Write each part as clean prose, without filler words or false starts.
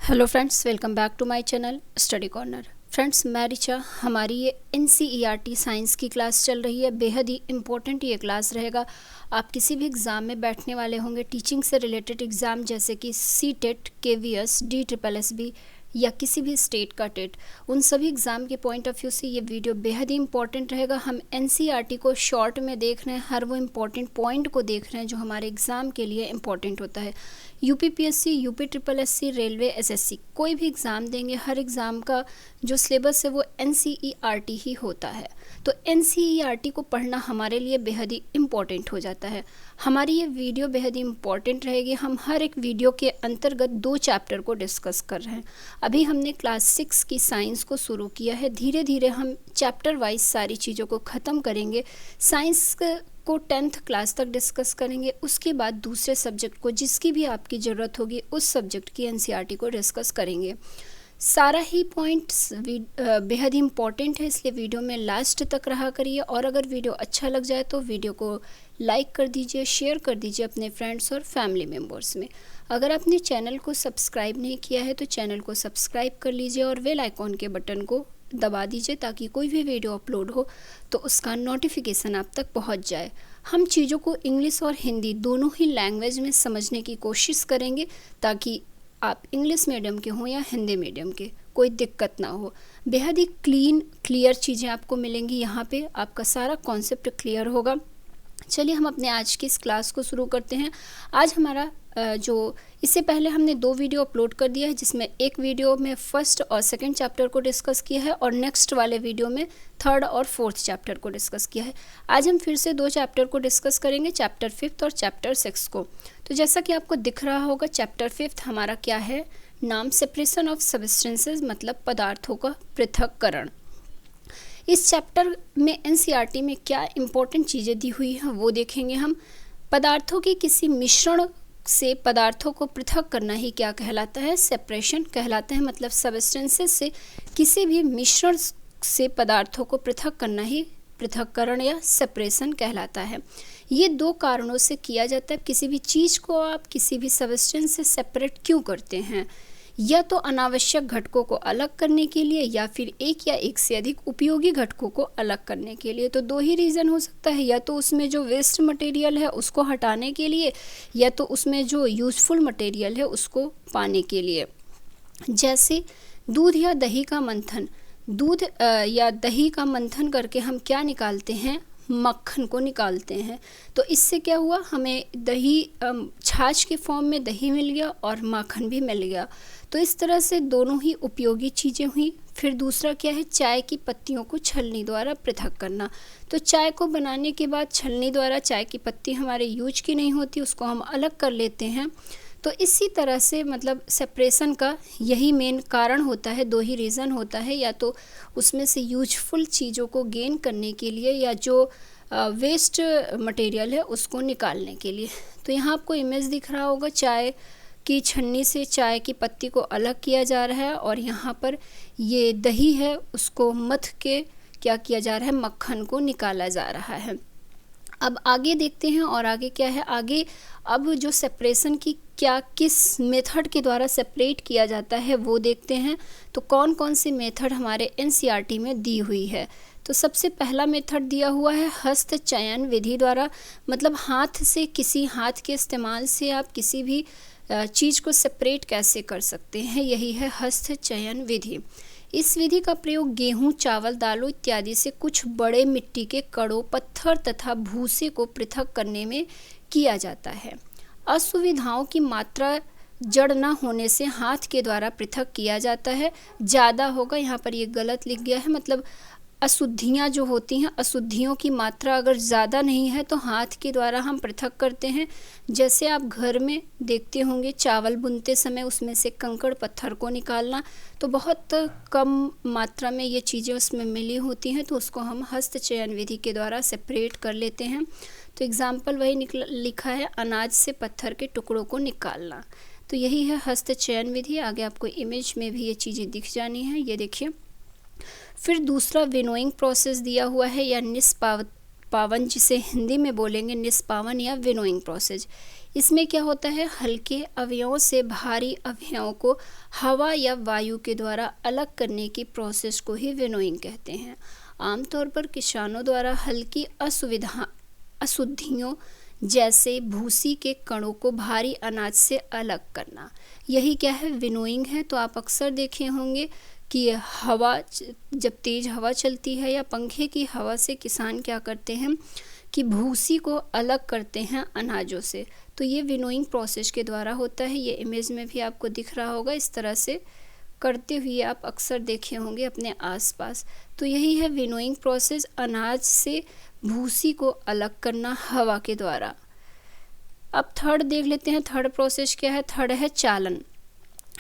Hello friends, welcome back to my channel study corner. Friends, मैं रिचा। हमारी ये NCERT science की क्लास चल रही है। बेहद ही इम्पोर्टेंट ये क्लास रहेगा। आप किसी भी एग्ज़ाम में बैठने वाले होंगे, टीचिंग से रिलेटेड एग्ज़ाम जैसे कि CTET, KVS, DSSB या किसी भी स्टेट का टेट, उन सभी एग्ज़ाम के पॉइंट ऑफ व्यू से ये वीडियो बेहद ही इंपॉर्टेंट रहेगा। हम NCERT को शॉर्ट में देख रहे हैं, हर वो इम्पॉर्टेंट पॉइंट को देख रहे हैं जो हमारे एग्ज़ाम के लिए इम्पॉर्टेंट होता है। UPPSC, UPSSC, रेलवे, SSC, कोई भी एग्ज़ाम देंगे, हर एग्ज़ाम का जो सिलेबस है वो NCERT ही होता है। तो NCERT को पढ़ना हमारे लिए बेहद ही इम्पॉर्टेंट हो जाता है। हमारी ये वीडियो बेहद ही इम्पॉर्टेंट रहेगी। हम हर एक वीडियो के अंतर्गत 2 चैप्टर को डिस्कस कर रहे हैं। अभी हमने क्लास 6 की साइंस को शुरू किया है। धीरे धीरे हम चैप्टर वाइज सारी चीज़ों को ख़त्म करेंगे। साइंस को 10th क्लास तक डिस्कस करेंगे। उसके बाद दूसरे सब्जेक्ट को, जिसकी भी आपकी ज़रूरत होगी, उस सब्जेक्ट की NCERT को डिस्कस करेंगे। सारा ही पॉइंट्स बेहद ही इम्पॉर्टेंट है, इसलिए वीडियो में लास्ट तक रहा करिए। और अगर वीडियो अच्छा लग जाए तो वीडियो को लाइक कर दीजिए, शेयर कर दीजिए अपने फ्रेंड्स और फैमिली मेम्बर्स में। अगर आपने चैनल को सब्सक्राइब नहीं किया है तो चैनल को सब्सक्राइब कर लीजिए और बेल आइकॉन के बटन को दबा दीजिए ताकि कोई भी वीडियो अपलोड हो तो उसका नोटिफिकेशन आप तक पहुंच जाए। हम चीज़ों को इंग्लिश और हिंदी दोनों ही लैंग्वेज में समझने की कोशिश करेंगे ताकि आप इंग्लिश मीडियम के हों या हिंदी मीडियम के, कोई दिक्कत ना हो। बेहद ही क्लियर चीज़ें आपको मिलेंगी यहाँ पे, आपका सारा कॉन्सेप्ट क्लियर होगा। चलिए हम अपने आज की इस क्लास को शुरू करते हैं। आज हमारा जो इससे पहले हमने 2 वीडियो अपलोड कर दिया है, जिसमें एक वीडियो में फर्स्ट और सेकंड चैप्टर को डिस्कस किया है और नेक्स्ट वाले वीडियो में थर्ड और फोर्थ चैप्टर को डिस्कस किया है। आज हम फिर से 2 चैप्टर को डिस्कस करेंगे, चैप्टर 5 और चैप्टर 6 को। तो जैसा कि आपको दिख रहा होगा, चैप्टर 5 हमारा क्या है, नाम सेपरेशन ऑफ सब्सटेंसेज, मतलब पदार्थों का पृथक्करण। इस चैप्टर में NCERT में क्या इंपॉर्टेंट चीज़ें दी हुई हैं वो देखेंगे हम। पदार्थों के किसी मिश्रण से पदार्थों को पृथक करना ही क्या कहलाता है, सेपरेशन कहलाता है। मतलब सब्सटेंसेस से किसी भी मिश्रण से पदार्थों को पृथक करना ही पृथक्करण या सेपरेशन कहलाता है। ये 2 कारणों से किया जाता है। किसी भी चीज़ को आप किसी भी सब्सटेंस से सेपरेट क्यों करते हैं, या तो अनावश्यक घटकों को अलग करने के लिए या फिर एक या एक से अधिक उपयोगी घटकों को अलग करने के लिए। तो 2 ही रीज़न हो सकता है, या तो उसमें जो वेस्ट मटेरियल है उसको हटाने के लिए, या तो उसमें जो यूज़फुल मटेरियल है उसको पाने के लिए। जैसे दूध या दही का मंथन, दूध या दही का मंथन करके हम क्या निकालते हैं, मक्खन को निकालते हैं। तो इससे क्या हुआ, हमें दही छाछ के फॉर्म में दही मिल गया और माखन भी मिल गया। तो इस तरह से दोनों ही उपयोगी चीज़ें हुई। फिर दूसरा क्या है, चाय की पत्तियों को छलनी द्वारा पृथक करना। तो चाय को बनाने के बाद छलनी द्वारा चाय की पत्ती हमारे यूज की नहीं होती, उसको हम अलग कर लेते हैं। तो इसी तरह से मतलब सेपरेशन का यही मेन कारण होता है, 2 ही रीज़न होता है, या तो उसमें से यूजफुल चीज़ों को गेन करने के लिए या जो वेस्ट मटेरियल है उसको निकालने के लिए। तो यहाँ आपको इमेज दिख रहा होगा, चाय की छन्नी से चाय की पत्ती को अलग किया जा रहा है और यहाँ पर ये दही है उसको मथ के क्या किया जा रहा है, मक्खन को निकाला जा रहा है। अब आगे देखते हैं, और आगे क्या है, आगे अब जो सेपरेशन की क्या किस मेथड के द्वारा सेपरेट किया जाता है वो देखते हैं। तो कौन कौन सी मेथड हमारे NCERT में दी हुई है। तो सबसे पहला मेथड दिया हुआ है हस्त चयन विधि द्वारा। मतलब हाथ से, किसी हाथ के इस्तेमाल से आप किसी भी चीज़ को सेपरेट कैसे कर सकते हैं, यही है हस्त चयन विधि। इस विधि का प्रयोग गेहूं, चावल, दालों इत्यादि से कुछ बड़े मिट्टी के कणों, पत्थर तथा भूसे को पृथक करने में किया जाता है। असुविधाओं की मात्रा जड़ न होने से हाथ के द्वारा पृथक किया जाता है। ज़्यादा होगा, यहाँ पर ये गलत लिख गया है, मतलब अशुद्धियाँ जो होती हैं, अशुद्धियों की मात्रा अगर ज़्यादा नहीं है तो हाथ के द्वारा हम पृथक करते हैं। जैसे आप घर में देखते होंगे, चावल बुनते समय उसमें से कंकड़ पत्थर को निकालना, तो बहुत कम मात्रा में ये चीज़ें उसमें मिली होती हैं, तो उसको हम हस्त चयन विधि के द्वारा सेपरेट कर लेते हैं। तो एग्जाम्पल वही लिखा है, अनाज से पत्थर के टुकड़ों को निकालना। तो यही है हस्त चयन विधि। आगे आपको इमेज में भी ये चीज़ें दिख जानी है, ये देखिए। फिर दूसरा विनोइंग प्रोसेस दिया हुआ है, या निष्पावन, जिसे हिंदी में बोलेंगे निष्पावन या विनोइंग प्रोसेस। इसमें क्या होता है, हल्के अवयवों से भारी अवयवों को हवा या वायु के द्वारा अलग करने की प्रोसेस को ही विनोइंग कहते हैं। आमतौर पर किसानों द्वारा हल्की अशुद्धियों जैसे भूसी के कणों को भारी अनाज से अलग करना, यही क्या है, विनोइंग है। तो आप अक्सर देखे होंगे कि हवा, जब तेज हवा चलती है या पंखे की हवा से किसान क्या करते हैं कि भूसी को अलग करते हैं अनाजों से। तो ये विनोइंग प्रोसेस के द्वारा होता है। ये इमेज में भी आपको दिख रहा होगा, इस तरह से करते हुए आप अक्सर देखे होंगे अपने आसपास। तो यही है विनोइंग प्रोसेस, अनाज से भूसी को अलग करना हवा के द्वारा। अब थर्ड देख लेते हैं, थर्ड प्रोसेस क्या है। थर्ड है चालन।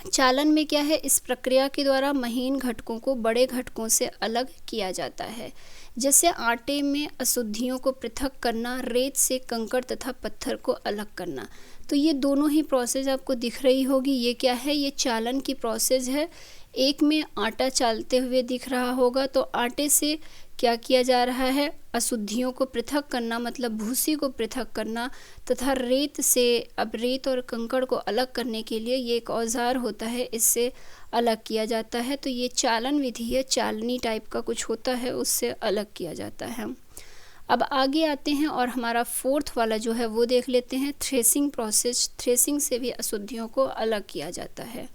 चालन में क्या है, इस प्रक्रिया के द्वारा महीन घटकों को बड़े घटकों से अलग किया जाता है। जैसे आटे में अशुद्धियों को पृथक करना, रेत से कंकड़ तथा पत्थर को अलग करना। तो ये दोनों ही प्रोसेस आपको दिख रही होगी। ये क्या है, ये चालन की प्रोसेस है। एक में आटा चालते हुए दिख रहा होगा, तो आटे से क्या किया जा रहा है, अशुद्धियों को पृथक करना, मतलब भूसी को पृथक करना, तथा रेत से, अब रेत और कंकड़ को अलग करने के लिए ये एक औजार होता है, इससे अलग किया जाता है। तो ये चालन विधि है, चालनी टाइप का कुछ होता है, उससे अलग किया जाता है। अब आगे आते हैं और हमारा फोर्थ वाला जो है वो देख लेते हैं, थ्रेसिंग प्रोसेस। थ्रेसिंग से भी अशुद्धियों को अलग किया जाता है।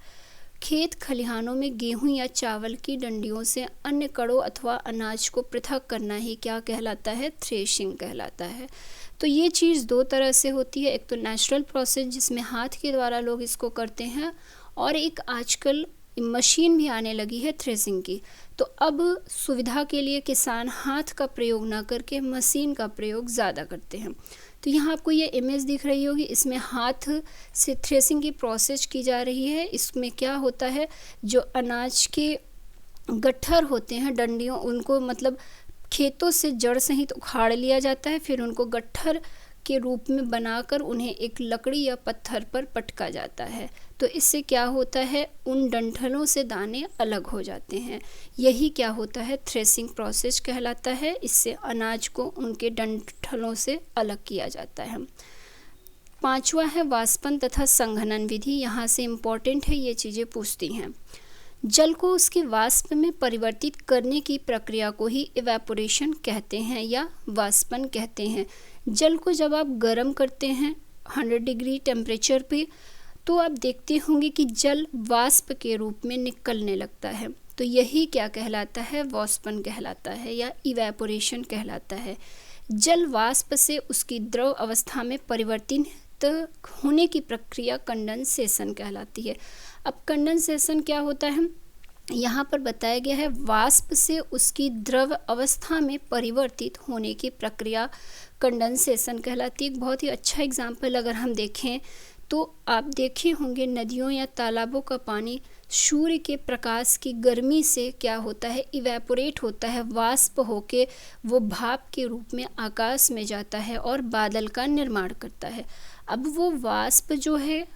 खेत खलिहानों में गेहूं या चावल की डंडियों से अन्य कड़ों अथवा अनाज को पृथक करना ही क्या कहलाता है, थ्रेशिंग कहलाता है। तो ये चीज़ दो तरह से होती है, एक तो नेचुरल प्रोसेस जिसमें हाथ के द्वारा लोग इसको करते हैं, और एक आजकल मशीन भी आने लगी है थ्रेसिंग की। तो अब सुविधा के लिए किसान हाथ का प्रयोग ना करके मशीन का प्रयोग ज़्यादा करते हैं। तो यहाँ आपको ये इमेज दिख रही होगी, इसमें हाथ से थ्रेसिंग की प्रोसेस की जा रही है। इसमें क्या होता है, जो अनाज के गट्ठर होते हैं, डंडियों, उनको मतलब खेतों से जड़ सहित उखाड़ लिया जाता है, फिर उनको गट्ठर के रूप में बनाकर उन्हें एक लकड़ी या पत्थर पर पटका जाता है। तो इससे क्या होता है, उन डंठलों से दाने अलग हो जाते हैं। यही क्या होता है, थ्रेसिंग प्रोसेस कहलाता है। इससे अनाज को उनके डंठलों से अलग किया जाता है। पांचवा है वाष्पन तथा संघनन विधि। यहाँ से इम्पोर्टेंट है, ये चीज़ें पूछती हैं। जल को उसके वाष्प में परिवर्तित करने की प्रक्रिया को ही इवेपोरेशन कहते हैं या वाष्पन कहते हैं। जल को जब आप गर्म करते हैं 100 डिग्री टेम्परेचर पे, तो आप देखते होंगे कि जल वाष्प के रूप में निकलने लगता है। तो यही क्या कहलाता है, वाष्पन कहलाता है या इवेपोरेशन कहलाता है। जल वाष्प से उसकी द्रव अवस्था में परिवर्तित होने की प्रक्रिया कंडेंसेशन कहलाती है। अब कंडेंसेशन क्या होता है, यहाँ पर बताया गया है वाष्प से उसकी द्रव अवस्था में परिवर्तित होने की प्रक्रिया कंडेंसेशन कहलाती है। एक बहुत ही अच्छा एग्जाम्पल अगर हम देखें तो आप देखे होंगे नदियों या तालाबों का पानी सूर्य के प्रकाश की गर्मी से क्या होता है, इवेपोरेट होता है, वाष्प होके वो भाप के रूप में आकाश में जाता है और बादल का निर्माण करता है। अब वो वाष्प जो है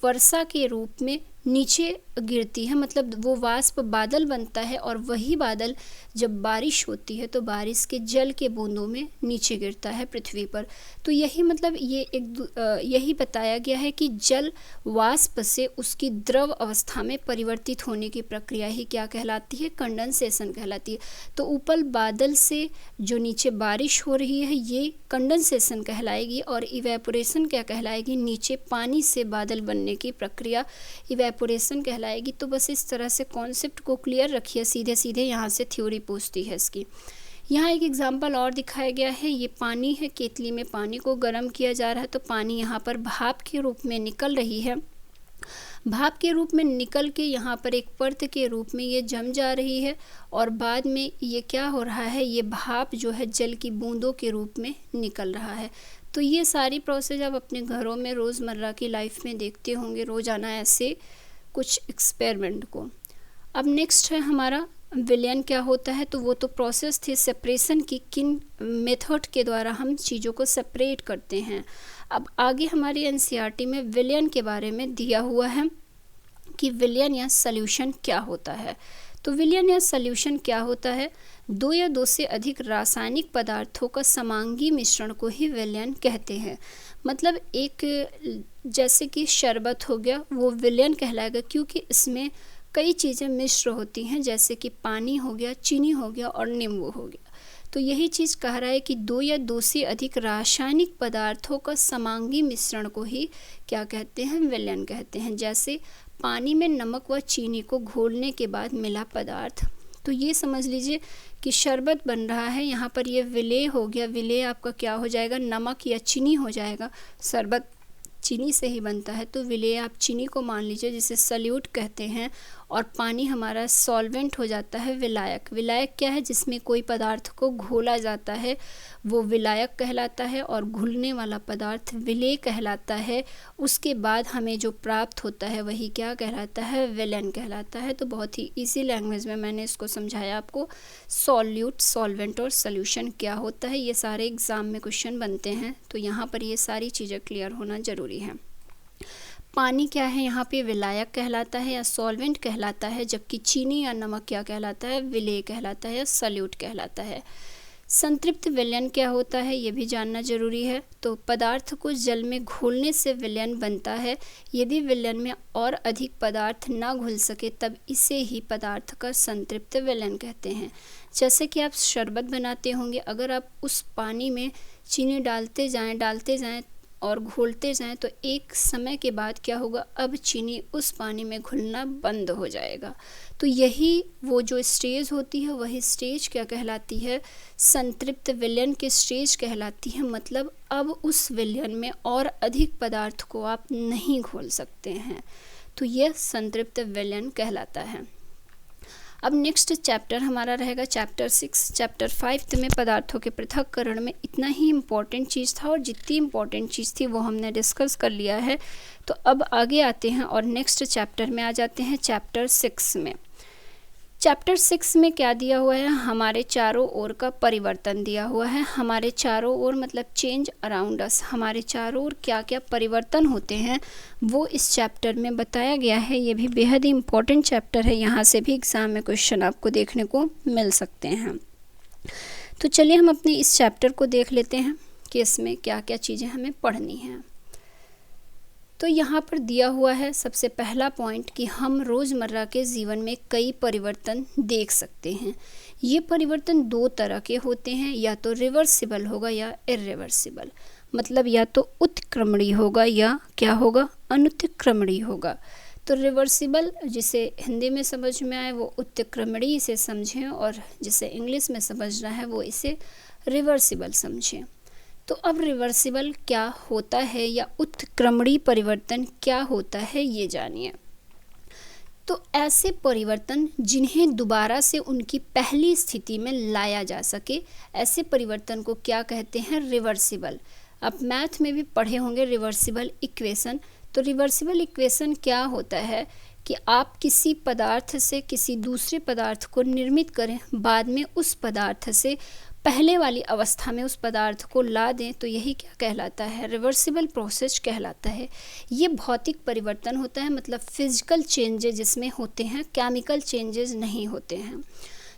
वर्षा के रूप में नीचे गिरती है, मतलब वो वाष्प बादल बनता है, और वही बादल जब बारिश होती है तो बारिश के जल के बूंदों में नीचे गिरता है पृथ्वी पर। तो यही मतलब यही बताया गया है कि जल वाष्प से उसकी द्रव अवस्था में परिवर्तित होने की प्रक्रिया ही क्या कहलाती है, कंडेंसेशन कहलाती है। तो ऊपर बादल से जो नीचे बारिश हो रही है ये कंडेंसेशन कहलाएगी, और इवेपोरेशन क्या कहलाएगी, नीचे पानी से बादल बनने की प्रक्रिया इवेपोरेशन कहलाएगी। तो बस इस तरह से कॉन्सेप्ट को क्लियर रखिए, सीधे सीधे यहाँ से थ्योरी पूछती है इसकी। यहाँ एक एग्जांपल और दिखाया गया है, ये पानी है, केतली में पानी को गर्म किया जा रहा है, तो पानी यहाँ पर भाप के रूप में निकल रही है। भाप के रूप में निकल के यहाँ पर एक परत के रूप में ये जम जा रही है, और बाद में ये क्या हो रहा है, ये भाप जो है जल की बूंदों के रूप में निकल रहा है। तो ये सारी प्रोसेस आप अपने घरों में रोज़मर्रा की लाइफ में देखते होंगे रोज़ाना ऐसे कुछ एक्सपेरिमेंट को। अब नेक्स्ट है हमारा विलयन क्या होता है, तो वो तो प्रोसेस थी सेपरेशन की, किन मेथड के द्वारा हम चीज़ों को सेपरेट करते हैं। अब आगे हमारी एनसीईआरटी में विलयन के बारे में दिया हुआ है कि विलयन या सॉल्यूशन क्या होता है। तो विलयन या सॉल्यूशन क्या होता है? दो या दो से अधिक रासायनिक पदार्थों का समांगी मिश्रण को ही विलयन कहते हैं। मतलब एक जैसे कि शरबत हो गया, वो विलयन कहलाएगा क्योंकि इसमें कई चीज़ें मिश्र होती हैं, जैसे कि पानी हो गया, चीनी हो गया और नींबू हो गया। तो यही चीज़ कह रहा है कि दो या दो से अधिक रासायनिक पदार्थों का समांगी मिश्रण को ही क्या कहते हैं? विलयन कहते हैं। जैसे पानी में नमक व चीनी को घोलने के बाद मिला पदार्थ। तो ये समझ लीजिए कि शरबत बन रहा है, यहाँ पर ये विलेय हो गया। विलेय आपका क्या हो जाएगा? नमक या चीनी हो जाएगा। शरबत चीनी से ही बनता है, तो विलेय आप चीनी को मान लीजिए, जिसे सल्यूट कहते हैं। और पानी हमारा सॉल्वेंट हो जाता है विलायक। विलायक क्या है? जिसमें कोई पदार्थ को घोला जाता है, वो विलायक कहलाता है। और घुलने वाला पदार्थ विलेय कहलाता है। उसके बाद हमें जो प्राप्त होता है वही क्या कहलाता है? विलयन कहलाता है। तो बहुत ही इजी लैंग्वेज में मैंने इसको समझाया आपको। सॉल्यूट, सॉल्वेंट और सॉल्यूशन क्या होता है, ये सारे एग्जाम में क्वेश्चन बनते हैं, तो यहाँ पर ये सारी चीज़ें क्लियर होना ज़रूरी है। पानी क्या है? यहाँ पे विलायक कहलाता है या सॉल्वेंट कहलाता है, जबकि चीनी या नमक क्या कहलाता है? विलेय कहलाता है या सॉल्यूट कहलाता है। संतृप्त विलयन क्या होता है, ये भी जानना जरूरी है। तो पदार्थ को जल में घोलने से विलयन बनता है। यदि विलयन में और अधिक पदार्थ ना घुल सके तब इसे ही पदार्थ का संतृप्त विलयन कहते हैं। जैसे कि आप शरबत बनाते होंगे, अगर आप उस पानी में चीनी डालते जाएं और घोलते जाएं तो एक समय के बाद क्या होगा? अब चीनी उस पानी में घुलना बंद हो जाएगा। तो यही वो जो स्टेज होती है, वही स्टेज क्या कहलाती है? संतृप्त विलयन की स्टेज कहलाती है। मतलब अब उस विलयन में और अधिक पदार्थ को आप नहीं घोल सकते हैं, तो यह संतृप्त विलयन कहलाता है। अब नेक्स्ट चैप्टर हमारा रहेगा चैप्टर 6। चैप्टर 5 में पदार्थों के पृथक्करण में इतना ही इम्पॉर्टेंट चीज़ था, और जितनी इम्पॉर्टेंट चीज़ थी वो हमने डिस्कस कर लिया है। तो अब आगे आते हैं और नेक्स्ट चैप्टर में आ जाते हैं, चैप्टर 6 में। चैप्टर 6 में क्या दिया हुआ है? हमारे चारों ओर का परिवर्तन दिया हुआ है। हमारे चारों ओर मतलब चेंज अराउंड अस, हमारे चारों ओर क्या क्या परिवर्तन होते हैं वो इस चैप्टर में बताया गया है। ये भी बेहद ही इम्पोर्टेंट चैप्टर है, यहाँ से भी एग्ज़ाम में क्वेश्चन आपको देखने को मिल सकते हैं। तो चलिए हम अपने इस चैप्टर को देख लेते हैं कि इसमें क्या क्या चीज़ें हमें पढ़नी हैं। तो यहाँ पर दिया हुआ है सबसे पहला पॉइंट कि हम रोज़मर्रा के जीवन में कई परिवर्तन देख सकते हैं। ये परिवर्तन दो तरह के होते हैं, या तो रिवर्सिबल होगा या इर्रिवर्सिबल। मतलब या तो उत्क्रमणीय होगा या क्या होगा? अनुत्क्रमणीय होगा। तो रिवर्सिबल जिसे हिंदी में समझ में आए वो उत्क्रमणीय से समझें, और जिसे इंग्लिश में समझना है वो इसे रिवर्सिबल समझें। तो अब रिवर्सिबल क्या होता है या उत्क्रमणीय परिवर्तन क्या होता है, ये जानिए। तो ऐसे परिवर्तन जिन्हें दोबारा से उनकी पहली स्थिति में लाया जा सके, ऐसे परिवर्तन को क्या कहते हैं? रिवर्सिबल। आप मैथ में भी पढ़े होंगे रिवर्सिबल इक्वेशन। तो रिवर्सिबल इक्वेशन क्या होता है कि आप किसी पदार्थ से किसी दूसरे पदार्थ को निर्मित करें, बाद में उस पदार्थ से पहले वाली अवस्था में उस पदार्थ को ला दें, तो यही क्या कहलाता है? रिवर्सिबल प्रोसेस कहलाता है। ये भौतिक परिवर्तन होता है, मतलब फिजिकल चेंजेस जिसमें होते हैं, केमिकल चेंजेस नहीं होते हैं।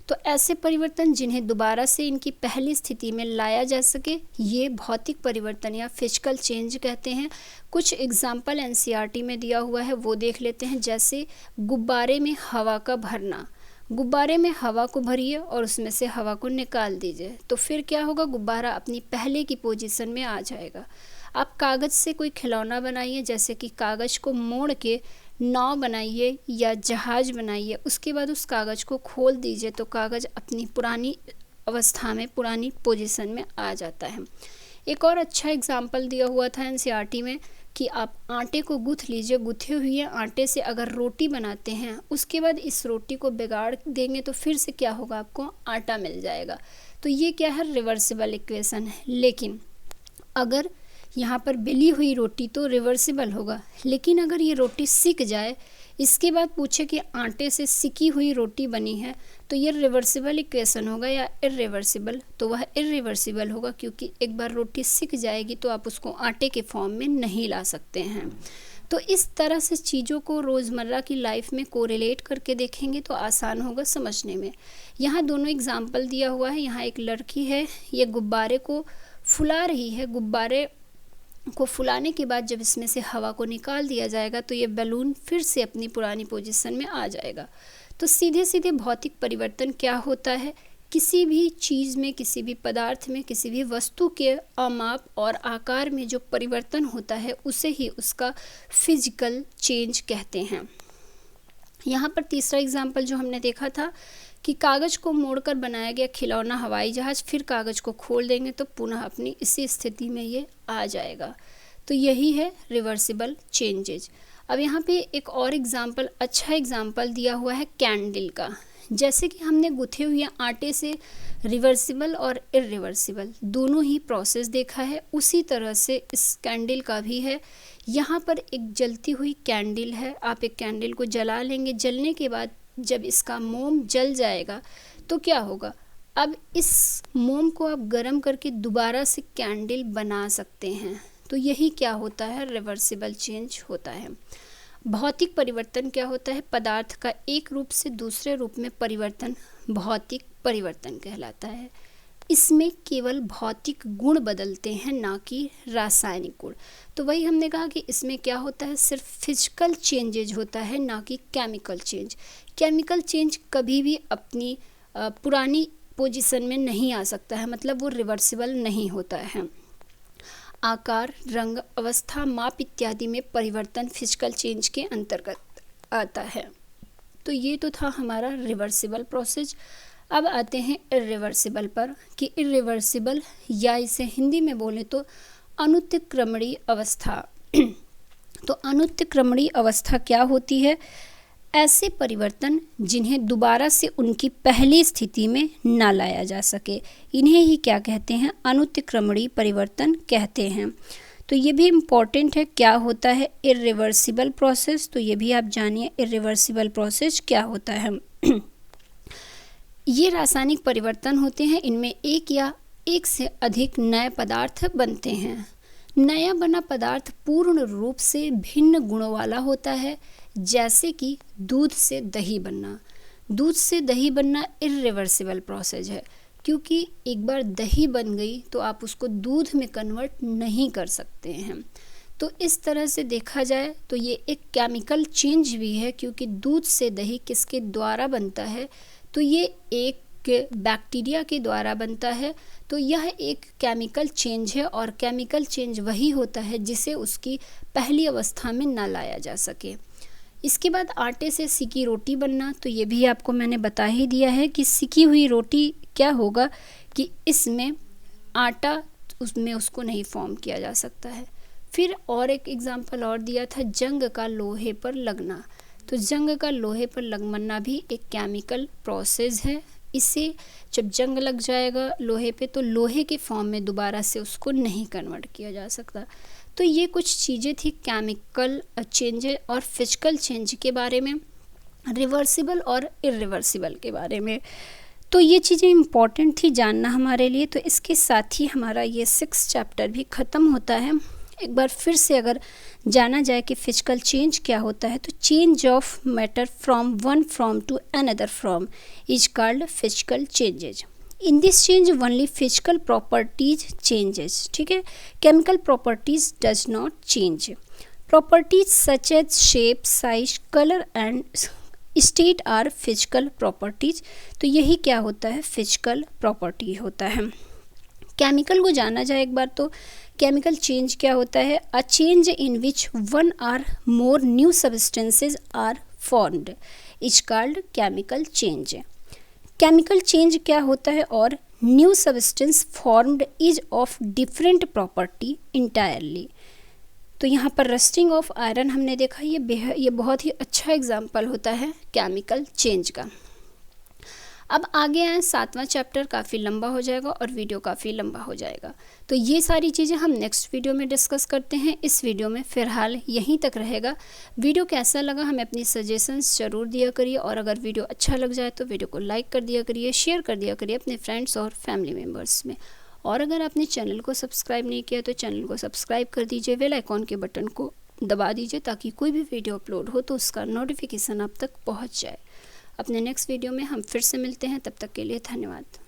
तो ऐसे परिवर्तन जिन्हें दोबारा से इनकी पहली स्थिति में लाया जा सके, ये भौतिक परिवर्तन या फिजिकल चेंज कहते हैं। कुछ एग्जाम्पल एनसीईआरटी में दिया हुआ है, वो देख लेते हैं। जैसे गुब्बारे में हवा का भरना। गुब्बारे में हवा को भरिए और उसमें से हवा को निकाल दीजिए, तो फिर क्या होगा? गुब्बारा अपनी पहले की पोजीशन में आ जाएगा। आप कागज़ से कोई खिलौना बनाइए, जैसे कि कागज़ को मोड़ के नाव बनाइए या जहाज बनाइए, उसके बाद उस कागज़ को खोल दीजिए तो कागज़ अपनी पुरानी अवस्था में, पुरानी पोजीशन में आ जाता है। एक और अच्छा एग्जाम्पल दिया हुआ था एनसीईआरटी में कि आप आटे को गूँथ लीजिए, गूँथे हुए आटे से अगर रोटी बनाते हैं, उसके बाद इस रोटी को बिगाड़ देंगे तो फिर से क्या होगा? आपको आटा मिल जाएगा। तो ये क्या है? रिवर्सिबल इक्वेशन है। लेकिन अगर यहाँ पर बेली हुई रोटी तो रिवर्सिबल होगा, लेकिन अगर ये रोटी सिक जाए, इसके बाद पूछे कि आटे से सिकी हुई रोटी बनी है, तो ये रिवर्सिबल इक्वेशन होगा या इर्रिवर्सिबल? तो वह इर्रिवर्सिबल होगा, क्योंकि एक बार रोटी सिक जाएगी तो आप उसको आटे के फॉर्म में नहीं ला सकते हैं। तो इस तरह से चीज़ों को रोज़मर्रा की लाइफ में कोरिलेट करके देखेंगे तो आसान होगा समझने में। यहाँ दोनों एग्जाम्पल दिया हुआ है। यहाँ एक लड़की है, ये गुब्बारे को फुला रही है। गुब्बारे को फुलाने के बाद जब इसमें से हवा को निकाल दिया जाएगा तो ये बैलून फिर से अपनी पुरानी पोजीशन में आ जाएगा। तो सीधे सीधे भौतिक परिवर्तन क्या होता है, किसी भी चीज़ में, किसी भी पदार्थ में, किसी भी वस्तु के अमाप और आकार में जो परिवर्तन होता है उसे ही उसका फिजिकल चेंज कहते हैं। यहाँ पर तीसरा एग्जाम्पल जो हमने देखा था कि कागज़ को मोड़कर बनाया गया खिलौना हवाई जहाज़, फिर कागज़ को खोल देंगे तो पुनः अपनी इसी स्थिति में ये आ जाएगा। तो यही है रिवर्सिबल चेंजेज। अब यहाँ पे एक और एग्जाम्पल, अच्छा एग्जाम्पल दिया हुआ है कैंडल का। जैसे कि हमने गुथे हुए आटे से रिवर्सिबल और इरिवर्सिबल दोनों ही प्रोसेस देखा है, उसी तरह से इस कैंडल का भी है। यहाँ पर एक जलती हुई कैंडल है, आप एक कैंडल को जला लेंगे, जलने के बाद जब इसका मोम जल जाएगा तो क्या होगा, अब इस मोम को आप गर्म करके दोबारा से कैंडल बना सकते हैं। तो यही क्या होता है, रिवर्सिबल चेंज होता है। भौतिक परिवर्तन क्या होता है, पदार्थ का एक रूप से दूसरे रूप में परिवर्तन भौतिक परिवर्तन कहलाता है। इसमें केवल भौतिक गुण बदलते हैं, ना कि रासायनिक गुण। तो वही हमने कहा कि इसमें क्या होता है, सिर्फ फिजिकल चेंजेज होता है, ना कि केमिकल चेंज। केमिकल चेंज कभी भी अपनी पुरानी पोजीशन में नहीं आ सकता है, मतलब वो रिवर्सिबल नहीं होता है। आकार, रंग, अवस्था, माप इत्यादि में परिवर्तन फिजिकल चेंज के अंतर्गत आता है। तो ये तो था हमारा रिवर्सिबल प्रोसेस। अब आते हैं इरिवर्सिबल पर, कि इरिवर्सिबल या इसे हिंदी में बोले तो अनुत्क्रमणीय अवस्था। तो अनुत्क्रमणीय अवस्था क्या होती है, ऐसे परिवर्तन जिन्हें दोबारा से उनकी पहली स्थिति में न लाया जा सके, इन्हें ही क्या कहते हैं, अनुत्क्रमणीय परिवर्तन कहते हैं। तो ये भी इम्पॉर्टेंट है, क्या होता है इरिवर्सिबल प्रोसेस, तो ये भी आप जानिए इरिवर्सिबल प्रोसेस क्या होता है। ये रासायनिक परिवर्तन होते हैं, इनमें एक या एक से अधिक नए पदार्थ बनते हैं। नया बना पदार्थ पूर्ण रूप से भिन्न गुणों वाला होता है, जैसे कि दूध से दही बनना। दूध से दही बनना इरिवर्सिबल प्रोसेस है, क्योंकि एक बार दही बन गई तो आप उसको दूध में कन्वर्ट नहीं कर सकते हैं। तो इस तरह से देखा जाए तो ये एक केमिकल चेंज भी है, क्योंकि दूध से दही किसके द्वारा बनता है, तो ये एक बैक्टीरिया के द्वारा बनता है। तो यह एक केमिकल चेंज है, और केमिकल चेंज वही होता है जिसे उसकी पहली अवस्था में न लाया जा सके। इसके बाद आटे से सिकी रोटी बनना, तो ये भी आपको मैंने बता ही दिया है कि सिकी हुई रोटी क्या होगा कि इसमें आटा उसमें उसको नहीं फॉर्म किया जा सकता है। फिर और एक एग्जाम्पल और दिया था, जंग का लोहे पर लगना। तो जंग का लोहे पर लगना भी एक केमिकल प्रोसेस है। इसे जब जंग लग जाएगा लोहे पे तो लोहे के फॉर्म में दोबारा से उसको नहीं कन्वर्ट किया जा सकता। तो ये कुछ चीज़ें थी केमिकल चेंज और फिजिकल चेंज के बारे में, रिवर्सिबल और इरिवर्सिबल के बारे में। तो ये चीज़ें इम्पॉर्टेंट थी जानना हमारे लिए। तो इसके साथ ही हमारा ये 6 चैप्टर भी ख़त्म होता है। एक बार फिर से अगर जाना जाए कि फिजिकल चेंज क्या होता है, तो change of matter from one form to another form is called physical changes. In this change only physical properties changes, ठीक है, chemical properties does not change. Properties such as shape, size, colour and state are physical properties. तो यही क्या होता है, physical property होता है। Chemical को जाना जाए एक बार तो केमिकल चेंज क्या होता है, a change in which one or more new substances are formed is called chemical change. Chemical change क्या होता है, और new substance formed is of different property entirely. तो यहाँ पर रस्टिंग ऑफ आयरन हमने देखा, ये बहुत ही अच्छा एग्जाम्पल होता है केमिकल चेंज का। अब आगे आए 7वां चैप्टर, काफ़ी लंबा हो जाएगा और वीडियो काफ़ी लंबा हो जाएगा, तो ये सारी चीज़ें हम नेक्स्ट वीडियो में डिस्कस करते हैं। इस वीडियो में फ़िलहाल यहीं तक रहेगा। वीडियो कैसा लगा हमें अपनी सजेशंस ज़रूर दिया करिए, और अगर वीडियो अच्छा लग जाए तो वीडियो को लाइक कर दिया करिए, शेयर कर दिया करिए अपने फ्रेंड्स और फैमिली मेम्बर्स में। और अगर आपने चैनल को सब्सक्राइब नहीं किया तो चैनल को सब्सक्राइब कर दीजिए, बेल आइकॉन के बटन को दबा दीजिए ताकि कोई भी वीडियो अपलोड हो तो उसका नोटिफिकेशन आप तक पहुंच जाए। अपने नेक्स्ट वीडियो में हम फिर से मिलते हैं, तब तक के लिए धन्यवाद।